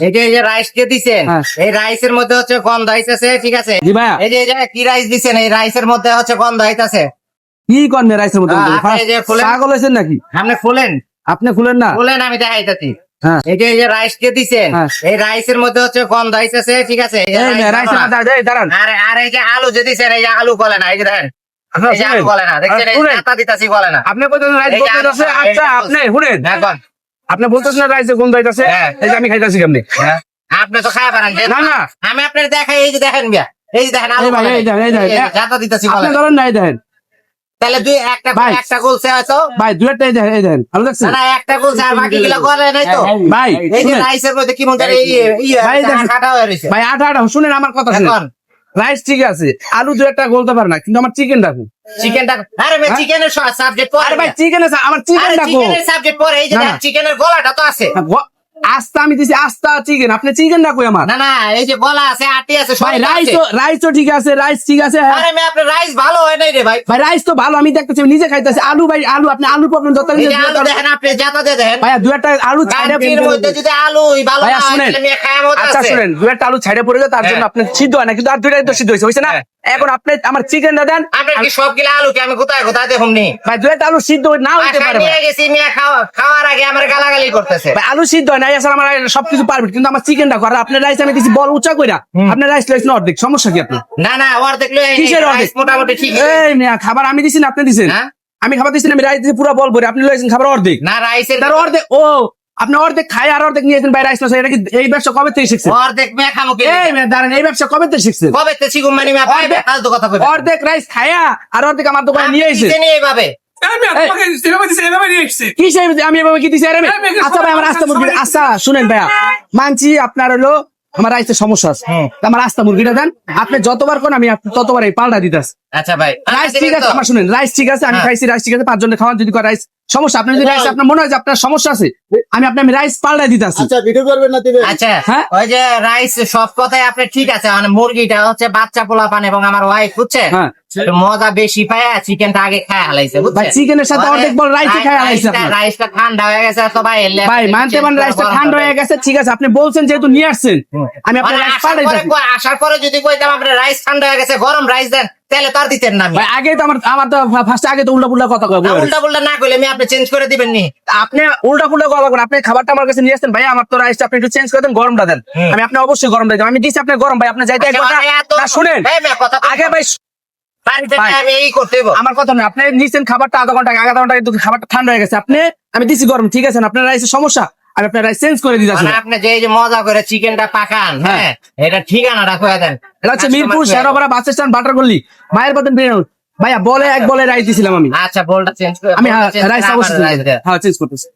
এই যে রাইস কে দিচ্ছেন, এই রাইসের মধ্যে হচ্ছে গন্ধ হইতেছে, ঠিক আছে? এই যে কি রাইস দিচ্ছেন, এই রাইসের মধ্যে হচ্ছে গন্ধ হইতেছে। কি কর্মে রাইসের মধ্যে পাগল হয়েছেন নাকি? আপনি খুলেন, আপনি খুলেন না, খুলেন, আমি দেখাইতেছি। এই যে রাইস কে দিচ্ছেন, এই রাইসের মধ্যে হচ্ছে গন্ধ হইতেছে, ঠিক আছে? দাঁড়ান। আর এই যে আলু যে দিচ্ছেন, এই যে আলু গলে না, এই যে দেখেন আলু গলে না, দেখছেন? দিতাছি গলে না। আপনি বলতেছেন রাইস গন্ধ হইতাছে। আচ্ছা আপনি শুনেন, আপনি বলতেছেন না রাইসে গন্ধ হইতাছে, এই যে আমি খাইতাছি কেমনে? আপনি তো খাই পারেন না না, আমি আপনার দেখাই, এই যে দেখেন মিয়া, এই যে দেখেন আলু গলে যাতা দিতাছি গলে। আপনি ধরেন না, এই দেখেন তাহলে দুই একটা গলছে হয়তো ভাই, দুইটা এই দেখেন, এই দেখেন আলু দেখছেন না, একটা গলছে আর বাকি গুলা গলে নাই তো ভাই। এই যে রাইসের মধ্যে কি মনে আটা হয়ে রয়েছে ভাই। আটা শুনেন আমার কথা শুনেন। রাইস ঠিক আছে, আলু দু একটা গলতে পারে না, কিন্তু আমার চিকেন ডাকু, চিকেনটা আরে ভাই চিকেনের সাবজেক্ট পরে। আরে ভাই চিকেন আছে, আমার চিকেন ডাকু, চিকেনের সাবজেক্ট পরে। এই যে চিকেনের গলাটা তো আছে, আস্তা আমি দিছি, আস্তা চিকেন, আপনি চিকেন ডাকু আমার। না না, এই যে গলা আছে, আটি আছে, ভাই রাইস তো ঠিক আছে, রাইস ঠিক আছে। আরে আমি আপনার রাইস ভালো হয় নাই রে ভাই। ভাই রাইস তো ভালো, আমি দেখতেছি, নিজে খাইতেছি। আলু ভাই আলু, আপনি আলু প্রবলেম যত আলু দেখেন, আপনি যাতা দিয়ে দেখেন ভাই, দু একটা আলু ছাইড়ে মধ্যে যদি আলু ভালো না হয় তাহলে খায় মজা আছে। আচ্ছা শুনেন, দু একটা আলু ছাইড়ে পড়ে যায়, তার জন্য আপনি সিদ্ধ হয় না, কিন্তু আর দুইটাই তো সিদ্ধ হইছে না। এখন আপনি আমার চিকেনটা দেন। আপনার কি সবগুলা আলু কি আমি কোথায় কোথায় দেখুন নি ভাই? দু একটা আলু সিদ্ধ না হইতে পারে, নিয়ে গেছি মিয়া, খাওয়ার আগে আমার গালাগালি করতেছে। ভাই আলু সিদ্ধ হয় না, আসলে আমার সবকিছু পারবে, কিন্তু আমার চিকেনটা করে। আপনার রাইস আমি দিছি বল উঁচা কইরা, আপনার রাইস লাইস না অর্ধেক, সমস্যা কি আপনার? না না, অর্ধেক কিসের অর্ধেক? মোটামুটি ঠিক। এই মিয়া খাবার আমি দিছি না আপনি দিছেন? আমি খাবার দিছি না, আমি রাইস দিছি পুরো বল ভরে, আপনি লইছেন খাবার অর্ধেক। না রাইসের তার অর্ধেক, ও আপনি অর্ধেক খাই আর অর্ধেক নিয়েছেন ভাই রাইস না। এটা কি এই ব্যবসা কবে থেকে শিখছেন? অর্ধেক মেয়ে খামো কি? এই মিয়া দাঁড়ান, এই ব্যবসা কবে থেকে শিখছেন? কবে থেকে শিখুম মানে মিয়া? ফালতু কথা কইবেন। অর্ধেক রাইস খায়া আর অর্ধেক আমার দোকানে নিয়ে এসেছে। এইভাবে কি সাহেব আমি এভাবে কি দিছি? আচ্ছা ভাই আমার আস্তা মুরগি, আচ্ছা শুনেন ভাইয়া, মানছি আপনার হলো আমার রাইসের সমস্যা আছে, আমার আস্তা মুরগিটা দেন। আপনি যতবার কোন আমি ততবার এই পাল্টা দিতাস। আচ্ছা ভাই রাইস ঠিক আছে, আমার শুনেন রাইস ঠিক আছে, আমি খাইছি রাইস ঠিক আছে, 5 জনের খাওয়ান যদি রাইস সমস্যা, আপনার যদি রাইস আপনার মনে হয় যে আপনার সমস্যা আছে, আমি আপনার রাইস পাল্টা দিতাছি। আচ্ছা ভিডিও করবেন না দিবেন? আচ্ছা ওই যে রাইস সব কথাই আপনি ঠিক আছে, মানে মুরগিটা হচ্ছে বাচ্চা পোলা পান এবং আমার ওয়াইফ বুঝছে মজা বেশি পায়, চিকেনটা আগে খায় হালাইছে বুঝছে। ভাই চিকেনের সাথে অর্ধেক বল রাইসে খায় হালাইছে আপনার। রাইসটা ঠান্ডা হয়ে গেছে তো ভাই। ভাই মানতে পারেন রাইসটা ঠান্ডা হয়ে গেছে, ঠিক আছে, আপনি বলছেন যেহেতু নিয়ে আসছেন, আমি আপনার রাইস পাল্টা দিতাছি। আসার পরে যদি কইতাম আপনার রাইস ঠান্ডা হয়ে গেছে, গরম রাইস দেন, তাহলে তার দিতেন না। ভাই আগে তো আমার তো ফার্স্ট আগে তো উল্টা পুল্টা কথা কয়, উল্টা পুল্টা না কইলে আমি আপনি চেঞ্জ করে দিবেন নি? আপনি উল্টা পুল্টা কথা বলেন। আপনি খাবারটা আমার কাছে নিয়ে আসছেন ভাই, আমার তো রাইসটা আপনি একটু চেঞ্জ করে দেন, গরমটা দেন। আমি আপনি অবশ্যই গরম দেন, আমি দিছি আপনার গরম। ভাই আপনি যাইতে শুনেন আগে ভাই, আমার কথা নয়, আপনি নিচ্ছেন খাবারটা আধা ঘন্টা কিন্তু খাবারটা ঠান্ডা হয়ে গেছে, আমি দিছি গরম, ঠিক আছে, আপনার রাইসের সমস্যা, আমি আপনার রাইস চেঞ্জ করে দিতে আসি। আপনি যে মজা করে চিকেনটা পাকান, হ্যাঁ এটা ঠিকানাটা কয়ে দেন। এটা হচ্ছে মিরপুর শেরপাড়া বাস স্ট্যান্ড, বাটার গল্লি, মায়ের বাতন বেরোন। ভাইয়া বলে এক বলে রাইস দিছিলাম আমি। আচ্ছা বলটা চেঞ্জ করে আমি রাইস অবশ্যই চেঞ্জ করতেছি।